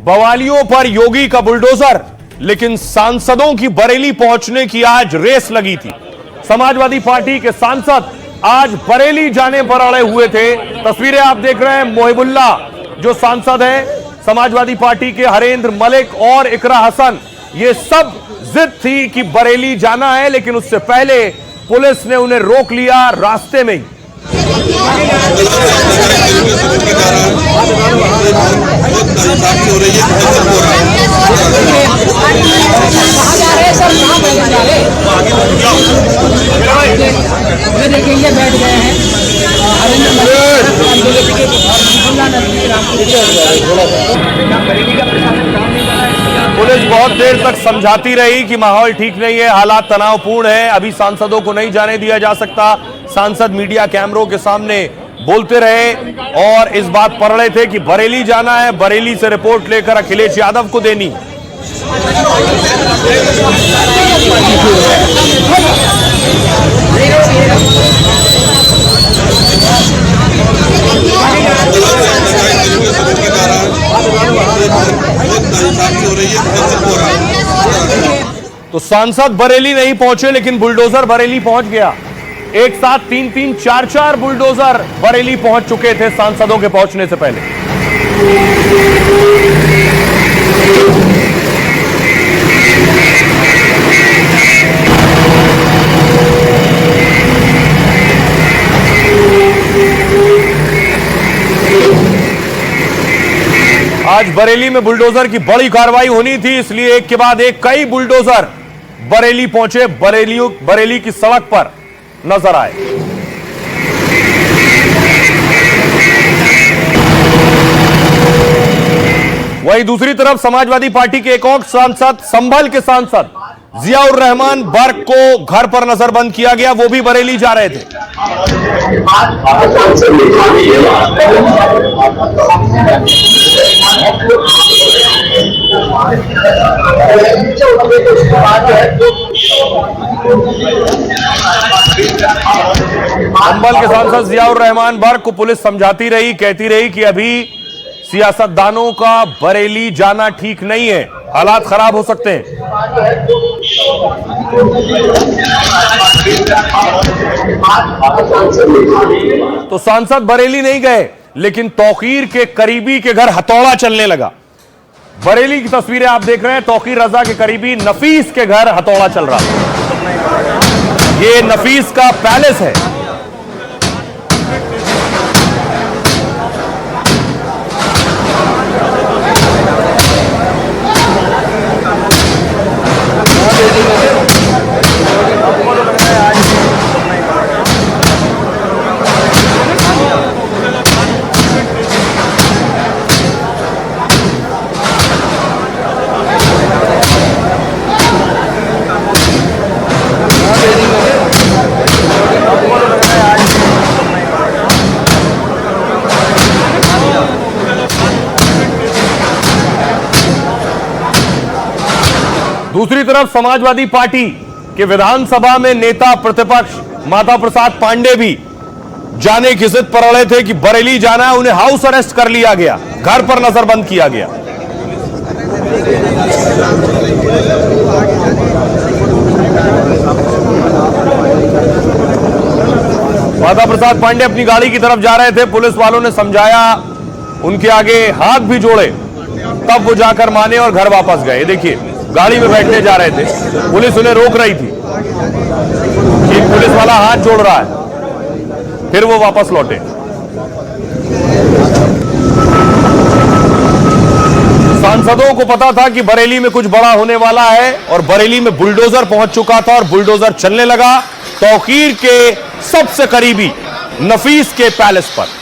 बवालियों पर योगी का बुलडोजर, लेकिन सांसदों की बरेली पहुंचने की आज रेस लगी थी। समाजवादी पार्टी के सांसद आज बरेली जाने पर अड़े हुए थे। तस्वीरें आप देख रहे हैं। मोहिबुल्ला जो सांसद हैं समाजवादी पार्टी के, हरेंद्र मलिक और इकरा हसन, ये सब जिद थी कि बरेली जाना है, लेकिन उससे पहले पुलिस ने उन्हें रोक लिया रास्ते में ही। देखेंगे बैठ गए हैं। पुलिस बहुत देर तक समझाती रही कि माहौल ठीक नहीं है, हालात तनावपूर्ण है, अभी सांसदों को नहीं जाने दिया जा सकता। सांसद मीडिया कैमरों के सामने बोलते रहे और इस बात पर अड़े थे कि बरेली जाना है, बरेली से रिपोर्ट लेकर अखिलेश यादव को देनी। तो सांसद बरेली नहीं पहुंचे, लेकिन बुलडोजर बरेली पहुंच गया। एक साथ 3-3, 4-4 बुलडोजर बरेली पहुंच चुके थे सांसदों के पहुंचने से पहले। आज बरेली में बुलडोजर की बड़ी कार्रवाई होनी थी, इसलिए एक के बाद एक कई बुलडोजर बरेली पहुंचे, बरेली की सड़क पर नजर आए। वहीं दूसरी तरफ समाजवादी पार्टी के एक और सांसद, संभल के सांसद जियाउर रहमान बर्क को घर पर नजरबंद किया गया, वो भी बरेली जा रहे थे। संभल के सांसद जियाउर रहमान बर्क को पुलिस समझाती रही, कहती रही कि अभी सियासतदानों का बरेली जाना ठीक नहीं है, हालात खराब हो सकते हैं। तो सांसद बरेली नहीं गए, लेकिन तौकीर के करीबी के घर हथौड़ा चलने लगा। बरेली की तस्वीरें आप देख रहे हैं। तौकीर रजा के करीबी नफीस के घर हथौड़ा चल रहा है। ये नफीस का पैलेस है। दूसरी तरफ समाजवादी पार्टी के विधानसभा में नेता प्रतिपक्ष माता प्रसाद पांडे भी जाने की जिद पर अड़े थे कि बरेली जाना है। उन्हें हाउस अरेस्ट कर लिया गया, घर पर नजरबंद किया गया। माता प्रसाद पांडे अपनी गाड़ी की तरफ जा रहे थे, पुलिस वालों ने समझाया, उनके आगे हाथ भी जोड़े, तब वो जाकर माने और घर वापस गए। देखिए, गाड़ी में बैठने जा रहे थे, पुलिस उन्हें रोक रही थी कि पुलिस वाला हाथ जोड़ रहा है, फिर वो वापस लौटे। सांसदों को पता था कि बरेली में कुछ बड़ा होने वाला है और बरेली में बुलडोजर पहुंच चुका था और बुलडोजर चलने लगा तौकीर के सबसे करीबी नफीस के पैलेस पर।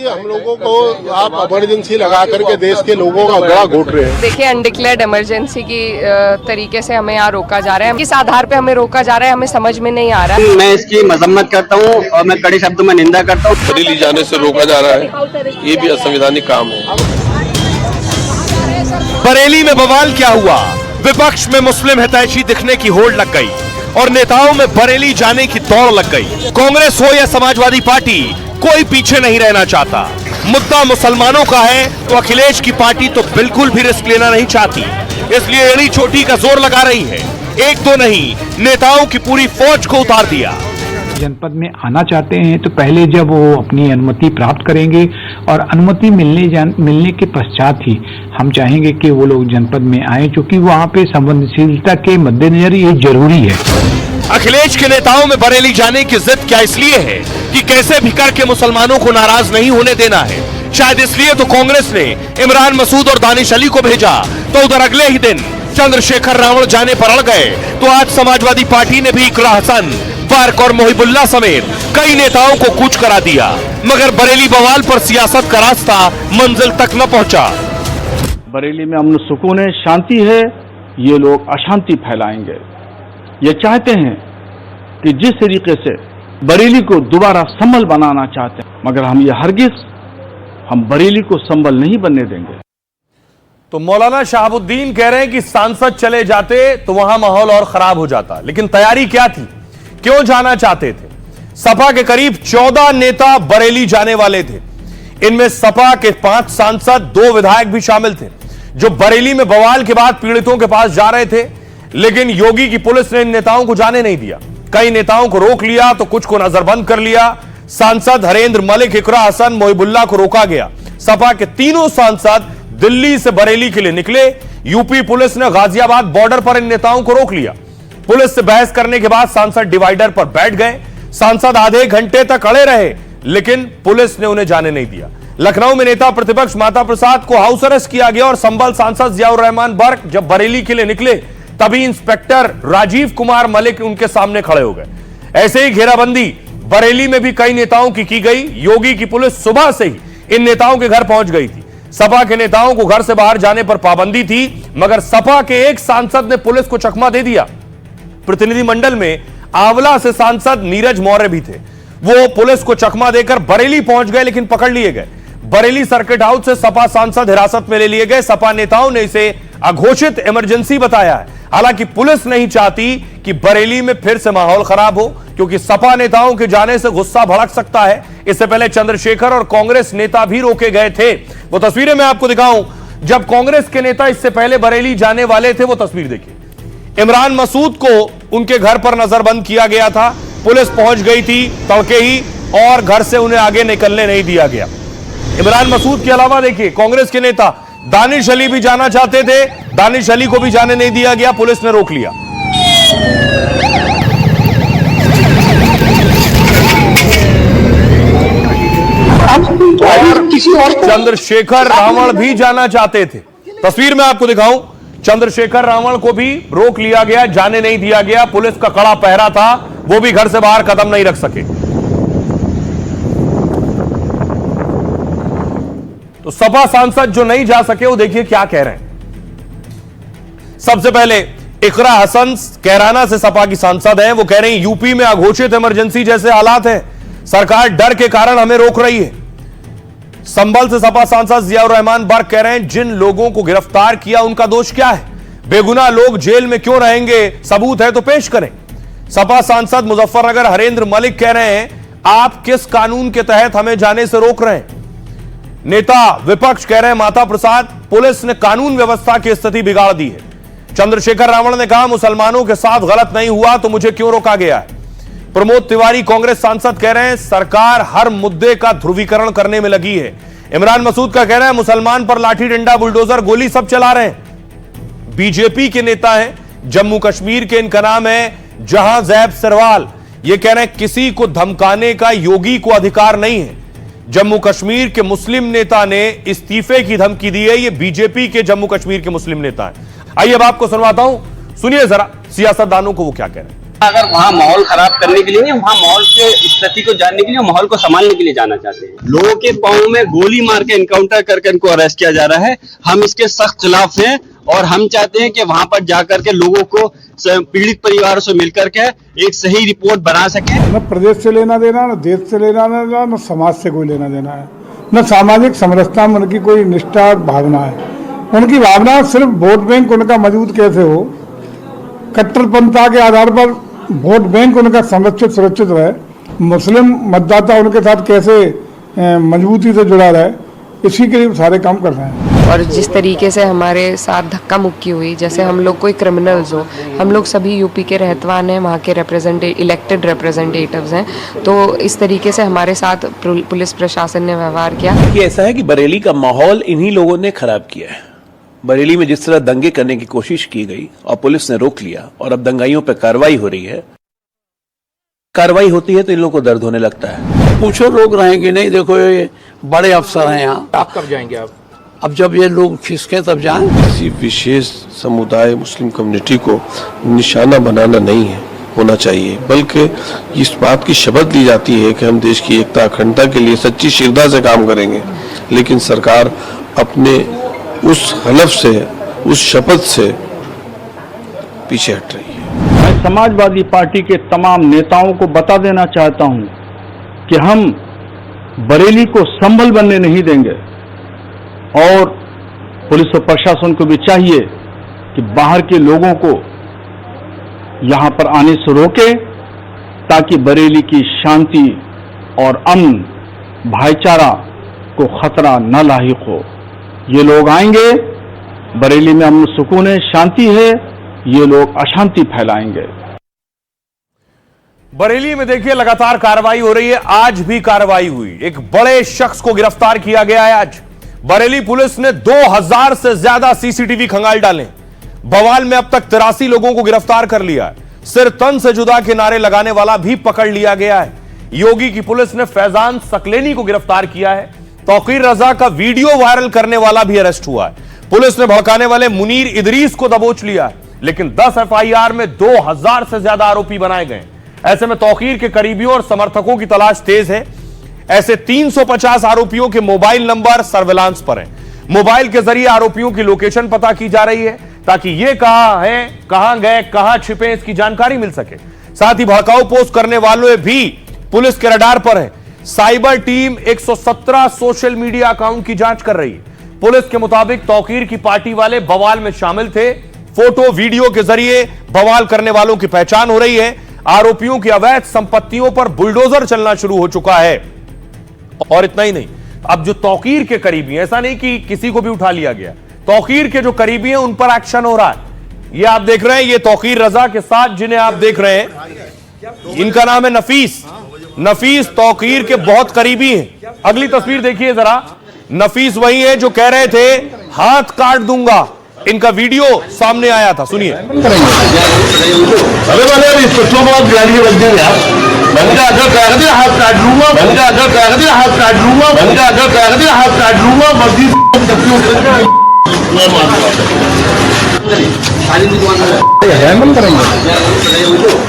हम लोगों को आप इमरजेंसी लगा करके देश के लोगों का गला घोट रहे हैं। देखिए, अनडिक्लेयर्ड इमरजेंसी की तरीके से हमें यहाँ रोका जा रहा है। किस आधार पे हमें रोका जा रहा है, हमें समझ में नहीं आ रहा है। मैं इसकी मजम्मत करता हूँ और मैं कड़े शब्दों में निंदा करता हूँ। बरेली जाने से रोका जा रहा है, ये भी असंवैधानिक काम है। बरेली में बवाल क्या हुआ? विपक्ष में मुस्लिम हितैषी दिखने की होड़ लग गई और नेताओं में बरेली जाने की दौड़ लग गई। कांग्रेस हो या समाजवादी पार्टी, कोई पीछे नहीं रहना चाहता। मुद्दा मुसलमानों का है तो अखिलेश की पार्टी तो बिल्कुल भी रिस्क लेना नहीं चाहती, इसलिए एड़ी चोटी का जोर लगा रही है। एक तो नहीं, नेताओं की पूरी फौज को उतार दिया। जनपद में आना चाहते हैं तो पहले जब वो अपनी अनुमति प्राप्त करेंगे और अनुमति मिलने के पश्चात ही हम चाहेंगे कि वो लोग जनपद में आए, क्योंकि वहाँ पे संवेदनशीलता के मद्देनजर ये जरूरी है। अखिलेश के नेताओं में बरेली जाने की जिद क्या इसलिए है कि कैसे भी करके मुसलमानों को नाराज नहीं होने देना है? शायद इसलिए तो कांग्रेस ने इमरान मसूद और दानिश अली को भेजा, तो उधर अगले ही दिन चंद्रशेखर रावण जाने पर अड़ गए, तो आज समाजवादी पार्टी ने भी इकरा हसन, बर्क और मोहिबुल्ला समेत कई नेताओं को कूच करा दिया, मगर बरेली बवाल पर सियासत का रास्ता मंजिल तक न पहुंचा। बरेली में अमन सुकून है, शांति है, ये लोग अशांति फैलाएंगे। ये चाहते हैं कि जिस तरीके से बरेली को दोबारा संभल बनाना चाहते हैं, मगर हम बरेली को संभल नहीं बनने देंगे। तो मौलाना शहाबुद्दीन कह रहे हैं कि सांसद चले जाते तो वहां माहौल और खराब हो जाता, लेकिन तैयारी क्या थी, क्यों जाना चाहते थे? सपा के करीब 14 नेता बरेली जाने वाले थे। इनमें सपा के 5 सांसद, 2 विधायक भी शामिल थे, जो बरेली में बवाल के बाद पीड़ितों के पास जा रहे थे। लेकिन योगी की पुलिस ने इन नेताओं को जाने नहीं दिया। कई नेताओं को रोक लिया तो कुछ को नजरबंद कर लिया। सांसद हरेंद्र मलिक, इकरा हसन, मोहिबुल्ला को रोका गया। सपा के तीनों सांसद दिल्ली से बरेली के लिए निकले। यूपी पुलिस ने गाजियाबाद बॉर्डर पर इन नेताओं को रोक लिया। पुलिस से बहस करने के बाद सांसद डिवाइडर पर बैठ गए। सांसद आधे घंटे तक अड़े रहे, लेकिन पुलिस ने उन्हें जाने नहीं दिया। लखनऊ में नेता प्रतिपक्ष माता प्रसाद को हाउस अरेस्ट किया गया और संभल सांसद जियाउर रहमान बर्क जब बरेली के लिए निकले, तभी इंस्पेक्टर राजीव कुमार मलिक उनके सामने खड़े हो गए। ऐसे ही घेराबंदी बरेली में भी कई नेताओं की गई। योगी की पुलिस सुबह से ही इन नेताओं के घर पहुंच गई थी। सपा के नेताओं को घर से बाहर जाने पर पाबंदी थी, मगर सपा के एक सांसद ने पुलिस को चकमा दे दिया। प्रतिनिधिमंडल में आंवला से सांसद नीरज मौर्य भी थे। वो पुलिस को चकमा देकर बरेली पहुंच गए, लेकिन पकड़ लिए गए। बरेली सर्किट हाउस से सपा सांसद हिरासत में ले लिए गए। सपा नेताओं ने इसे अघोषित इमरजेंसी बताया है। हालांकि पुलिस नहीं चाहती कि बरेली में फिर से माहौल खराब हो, क्योंकि सपा नेताओं के जाने से गुस्सा भड़क सकता है। इससे पहले चंद्रशेखर और कांग्रेस नेता भी रोके गए थे। वो तस्वीरें मैं आपको दिखाऊं, जब कांग्रेस के नेता इससे पहले बरेली जाने वाले थे। वो तस्वीर देखिए। इमरान मसूद को उनके घर पर नजरबंद किया गया था। पुलिस पहुंच गई थी तड़के ही और घर से उन्हें आगे निकलने नहीं दिया गया। इमरान मसूद के अलावा देखिए, कांग्रेस के नेता दानिश अली भी जाना चाहते थे। दानिश अली को भी जाने नहीं दिया गया, पुलिस ने रोक लिया। चंद्रशेखर रावण भी जाना चाहते थे। तस्वीर में आपको दिखाऊं, चंद्रशेखर रावण को भी रोक लिया गया, जाने नहीं दिया गया। पुलिस का कड़ा पहरा था, वो भी घर से बाहर कदम नहीं रख सके। तो सपा सांसद जो नहीं जा सके, वो देखिए क्या कह रहे हैं। सबसे पहले इकरा हसन कैराना से सपा की सांसद हैं। वो कह रही हैं यूपी में अघोषित इमरजेंसी जैसे हालात हैं, सरकार डर के कारण हमें रोक रही है। संभल से सपा सांसद जियाउर रहमान बर्क कह रहे हैं जिन लोगों को गिरफ्तार किया उनका दोष क्या है, बेगुनाह लोग जेल में क्यों रहेंगे, सबूत है तो पेश करें। सपा सांसद मुजफ्फरनगर हरेंद्र मलिक कह रहे हैं आप किस कानून के तहत हमें जाने से रोक रहे हैं। नेता विपक्ष कह रहे हैं माता प्रसाद पुलिस ने कानून व्यवस्था की स्थिति बिगाड़ दी है। चंद्रशेखर रावण ने कहा मुसलमानों के साथ गलत नहीं हुआ तो मुझे क्यों रोका गया है। प्रमोद तिवारी कांग्रेस सांसद कह रहे हैं सरकार हर मुद्दे का ध्रुवीकरण करने में लगी है। इमरान मसूद का कहना है मुसलमान पर लाठी डंडा बुलडोजर गोली सब चला रहे हैं। बीजेपी के नेता हैं जम्मू कश्मीर के, इनका नाम है जहां जैब सरवाल। ये कह रहे हैं किसी को धमकाने का योगी को अधिकार नहीं है। जम्मू कश्मीर के मुस्लिम नेता ने इस्तीफे की धमकी दी है। ये बीजेपी के जम्मू कश्मीर के मुस्लिम नेता हैं। आइए अब आपको सुनवाता हूं, सुनिए जरा सियासतदानों को वो क्या कह रहे हैं। अगर वहाँ माहौल खराब करने के लिए नहीं, वहाँ माहौल के स्थिति को जानने के लिए, माहौल को संभालने के लिए जाना चाहते हैं। लोगों के पांव में गोली मार के इनकाउंटर करके इनको अरेस्ट किया जा रहा है। हम इसके सख्त खिलाफ हैं और हम चाहते हैं कि वहां पर जाकर के लोगों को पीड़ित परिवारों से मिलकर के एक सही रिपोर्ट बना सके। न प्रदेश से लेना देना, न देश से लेना देना, न समाज से कोई लेना देना है, न सामाजिक समरसता मन की कोई निष्ठा भावना है। उनकी भावना सिर्फ वोट बैंक उनका मजबूत कैसे हो, कट्टरपंथता के आधार पर वोट बैंक उनका संरक्षित सुरक्षित रहे, मुस्लिम मतदाता उनके साथ कैसे मजबूती से जुड़ा रहे, इसी के लिए सारे काम कर रहे हैं। और जिस तरीके से हमारे साथ धक्का मुक्की हुई, जैसे हम लोग कोई क्रिमिनल्स हो, हम लोग सभी यूपी के रहतवान हैं, वहाँ के इलेक्टेड रिप्रेजेंटेटिव्स हैं, तो इस तरीके से हमारे साथ पुलिस प्रशासन ने व्यवहार किया। कि ऐसा है कि बरेली का माहौल इन्हीं लोगों ने खराब किया है। बरेली में जिस तरह दंगे करने की कोशिश की गई और पुलिस ने रोक लिया और अब दंगाइयों पर कार्रवाई हो रही है, कार्रवाई होती है तो इन लोगों को दर्द होने लगता है। पूछो लोग रहेंगे नहीं, देखो ये बड़े अफसर हैं यहाँ। आप कब जाएंगे? आप अब जब ये लोग खिसके तब जाएं। किसी विशेष समुदाय मुस्लिम कम्युनिटी को निशाना बनाना नहीं है होना चाहिए, बल्कि इस बात की शपथ ली जाती है कि हम देश की एकता अखंडता के लिए सच्ची श्रद्धा से काम करेंगे, लेकिन सरकार अपने उस हलफ से, उस शपथ से पीछे हट रही है। मैं समाजवादी पार्टी के तमाम नेताओं को बता देना चाहता हूं कि हम बरेली को संभल बनने नहीं देंगे और पुलिस और प्रशासन को भी चाहिए कि बाहर के लोगों को यहां पर आने से रोके, ताकि बरेली की शांति और अमन भाईचारा को खतरा न लाहिक हो। ये लोग आएंगे, बरेली में अमन सुकून है, शांति है, ये लोग अशांति फैलाएंगे। बरेली में देखिए लगातार कार्रवाई हो रही है, आज भी कार्रवाई हुई, एक बड़े शख्स को गिरफ्तार किया गया है। आज बरेली पुलिस ने 2000 से ज्यादा सीसीटीवी खंगाल डाले। बवाल में अब तक 83 लोगों को गिरफ्तार कर लिया है। सिर तन से जुदा के नारे लगाने वाला भी पकड़ लिया गया है। योगी की पुलिस ने फैजान सकलेनी को गिरफ्तार किया है। तौकीर रजा का वीडियो वायरल करने वाला भी अरेस्ट हुआ है। पुलिस ने भड़काने वाले मुनीर इदरीस को दबोच लिया है, लेकिन 10 एफआईआर में 2000 से ज्यादा आरोपी बनाए गए। ऐसे में तौकीर के करीबियों और समर्थकों की तलाश तेज है। ऐसे 350 आरोपियों के मोबाइल नंबर सर्विलांस पर हैं। मोबाइल के जरिए आरोपियों की लोकेशन पता की जा रही है, ताकि ये कहां हैं, कहां गए, कहां छिपे, इसकी जानकारी मिल सके। साथ ही भड़काऊ पोस्ट करने वालों भी पुलिस के रडार पर है। Cyber team 117 social media account की जांच कर रही है। पुलिस के मुताबिक तौकीर की पार्टी वाले बवाल में शामिल थे। फोटो वीडियो के जरिए बवाल करने वालों की पहचान हो रही है। आरोपियों की अवैध संपत्तियों पर बुलडोजर चलना शुरू हो चुका है। और इतना ही नहीं, अब जो तौकीर के करीबी हैं, ऐसा नहीं कि किसी को भी उठा लिया गया, तौकीर के जो करीबी हैं उन पर एक्शन हो रहा है। ये आप देख रहे हैं, ये तौकीर रजा के साथ जिन्हें आप देख रहे हैं, इनका नाम है नफीस। नफीस तौकीर के बहुत करीबी हैं। अगली तस्वीर देखिए जरा। नफीस वही है जो कह रहे थे हाथ काट दूंगा। इनका वीडियो सामने आया था, सुनिए। हाथ काट लूंगा, हाथ काट लूंगा, हाथ काट लूंगा, मस्जिद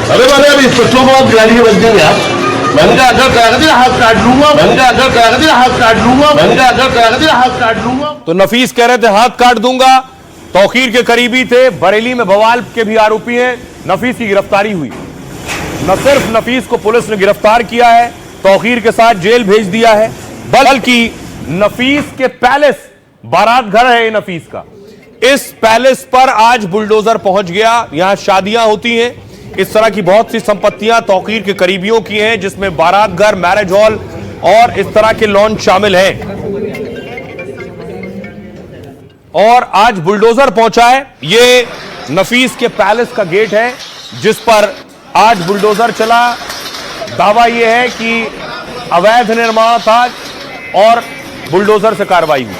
अरे वाले अब इस बच्चों को आप गाड़ी बच जाएंगे आप। मैंने कहा अगर कागज हाथ काट लूंगा, मैंने कहा अगर कागज हाथ काट लूंगा, मैंने कहा अगर कागज हाथ काट लूंगा। तो नफीस कह रहे थे हाथ काट दूंगा। तौकीर के करीबी थे, बरेली में बवाल के भी आरोपी हैं। नफीस की गिरफ्तारी हुई। न सिर्फ नफीस को पुलिस ने गिरफ्तार किया है, तौकीर के साथ जेल भेज दिया है, बल्कि नफीस के पैलेस, बारात घर है नफीस का, इस पैलेस पर आज बुलडोजर पहुंच गया। यहां शादियां होती हैं, इस तरह की बहुत सी संपत्तियां तौकीर के करीबियों की हैं, जिसमें बारात घर, मैरिज हॉल और इस तरह के लॉन्च शामिल हैं। और आज बुलडोजर पहुंचा है। ये नफीस के पैलेस का गेट है जिस पर आज बुलडोजर चला। दावा यह है कि अवैध निर्माण था और बुलडोजर से कार्रवाई हुई।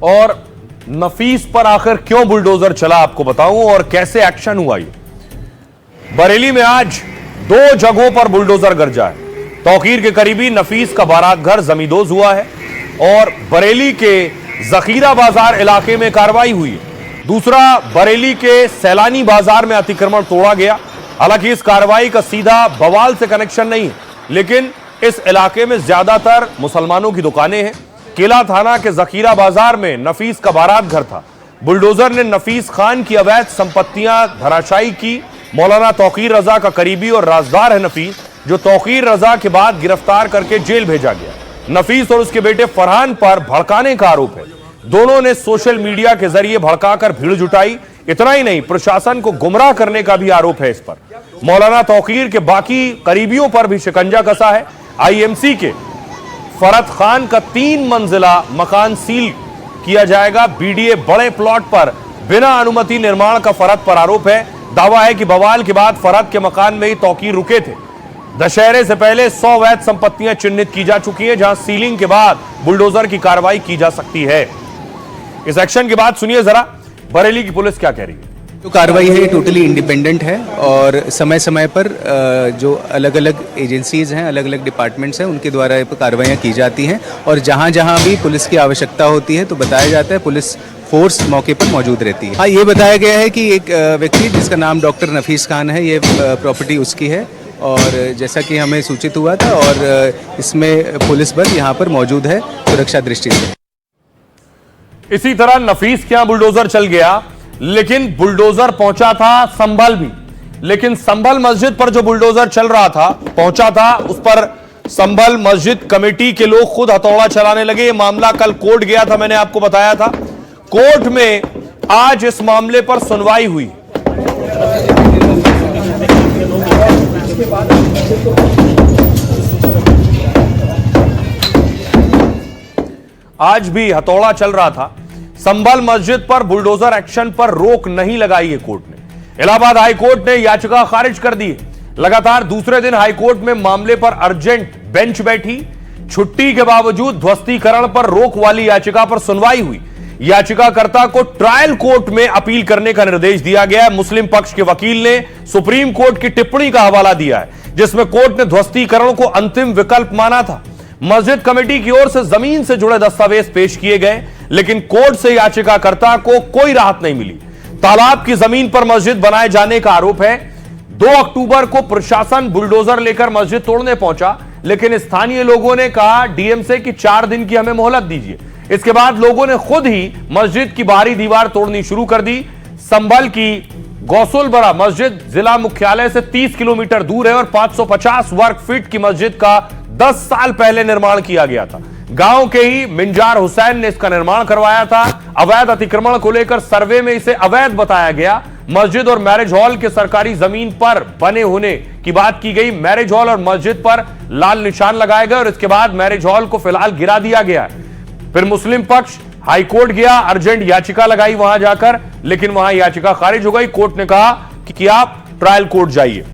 और नफीस पर आखिर क्यों बुलडोजर चला आपको बताऊं और कैसे एक्शन हुआ। ये बरेली में आज 2 जगहों पर बुलडोजर गरजा है। तौकीर के करीबी नफीस का बारात घर जमींदोज हुआ है और बरेली के जखीरा बाजार इलाके में कार्रवाई हुई है। दूसरा, बरेली के सैलानी बाजार में अतिक्रमण तोड़ा गया। हालांकि इस कार्रवाई का सीधा बवाल से कनेक्शन नहीं है, लेकिन इस इलाके में ज्यादातर मुसलमानों की दुकानें हैं। किला थाना के जखीरा बाजार में नफीस का बारात घर था। बुलडोजर ने नफीस खान की अवैध संपत्तियां धराशायी की। मौलाना तौकीर रजा का करीबी और राजदार है नफीस, जो तौकीर रजा के बाद गिरफ्तार करके जेल भेजा गया। नफीस और उसके बेटे फरहान पर भड़काने का आरोप है। दोनों ने सोशल मीडिया के जरिए भड़काकर भीड़ जुटाई। इतना ही नहीं, प्रशासन को गुमराह करने का भी आरोप है इस पर। मौलाना तौकीर के बाकी करीबियों पर भी शिकंजा कसा है। आईएमसी के फरत खान का 3 मंजिला मकान सील किया जाएगा। बीडीए बड़े प्लॉट पर बिना अनुमति निर्माण का फरत पर आरोप है। दावा है कि बवाल के बाद फरत के मकान में ही तौकीर रुके थे। दशहरे से पहले 100 वैध संपत्तियां चिन्हित की जा चुकी हैं, जहां सीलिंग के बाद बुलडोजर की कार्रवाई की जा सकती है। इस एक्शन के बाद सुनिए जरा बरेली की पुलिस क्या कह रही है। जो कार्रवाई है ये टोटली इंडिपेंडेंट है और समय समय पर जो अलग अलग एजेंसीज हैं, अलग अलग डिपार्टमेंट्स हैं, उनके द्वारा कार्रवाइयाँ की जाती हैं और जहाँ जहाँ भी पुलिस की आवश्यकता होती है तो बताया जाता है, पुलिस फोर्स मौके पर मौजूद रहती है। हाँ, ये बताया गया है कि एक व्यक्ति जिसका नाम डॉक्टर नफीस खान है, ये प्रॉपर्टी उसकी है और जैसा कि हमें सूचित हुआ था और इसमें पुलिस बल यहाँ पर मौजूद है सुरक्षा दृष्टि से। इसी तरह नफीस के यहां बुलडोजर चल गया, लेकिन बुलडोजर पहुंचा था संभल भी। लेकिन संभल मस्जिद पर जो बुलडोजर चल रहा था, पहुंचा था, उस पर संभल मस्जिद कमेटी के लोग खुद हथौड़ा चलाने लगे। ये मामला कल कोर्ट गया था, मैंने आपको बताया था। कोर्ट में आज इस मामले पर सुनवाई हुई। आज भी हथौड़ा चल रहा था। संभल मस्जिद पर बुलडोजर एक्शन पर रोक नहीं लगाई है कोर्ट ने। इलाहाबाद हाईकोर्ट ने याचिका खारिज कर दी। लगातार दूसरे दिन हाईकोर्ट में मामले पर अर्जेंट बेंच बैठी। छुट्टी के बावजूद ध्वस्तीकरण पर रोक वाली याचिका पर सुनवाई हुई। याचिकाकर्ता को ट्रायल कोर्ट में अपील करने का निर्देश दिया गया है। मुस्लिम पक्ष के वकील ने सुप्रीम कोर्ट की टिप्पणी का हवाला दिया है, जिसमें कोर्ट ने ध्वस्तीकरण को अंतिम विकल्प माना था। मस्जिद कमेटी की ओर से जमीन से जुड़े दस्तावेज पेश किए गए, लेकिन कोर्ट से याचिकाकर्ता को कोई राहत नहीं मिली। तालाब की जमीन पर मस्जिद बनाए जाने का आरोप है। 2 अक्टूबर को प्रशासन बुलडोजर लेकर मस्जिद तोड़ने पहुंचा, लेकिन स्थानीय लोगों ने कहा डीएम से कि 4 दिन की हमें मोहलत दीजिए। इसके बाद लोगों ने खुद ही मस्जिद की बाहरी दीवार तोड़नी शुरू कर दी। संभल की गौसुलबरा मस्जिद जिला मुख्यालय से 30 किलोमीटर दूर है और 550 वर्ग फीट की मस्जिद का 10 साल पहले निर्माण किया गया था। गांव के ही मिंजार हुसैन ने इसका निर्माण करवाया था। अवैध अतिक्रमण को लेकर सर्वे में इसे अवैध बताया गया। मस्जिद और मैरिज हॉल के सरकारी जमीन पर बने होने की बात की गई। मैरिज हॉल और मस्जिद पर लाल निशान लगाए गए और इसके बाद मैरिज हॉल को फिलहाल गिरा दिया गया। फिर मुस्लिम पक्ष हाईकोर्ट गया, अर्जेंट याचिका लगाई वहां जाकर, लेकिन वहां याचिका खारिज हो गई। कोर्ट ने कहा कि आप ट्रायल कोर्ट जाइए।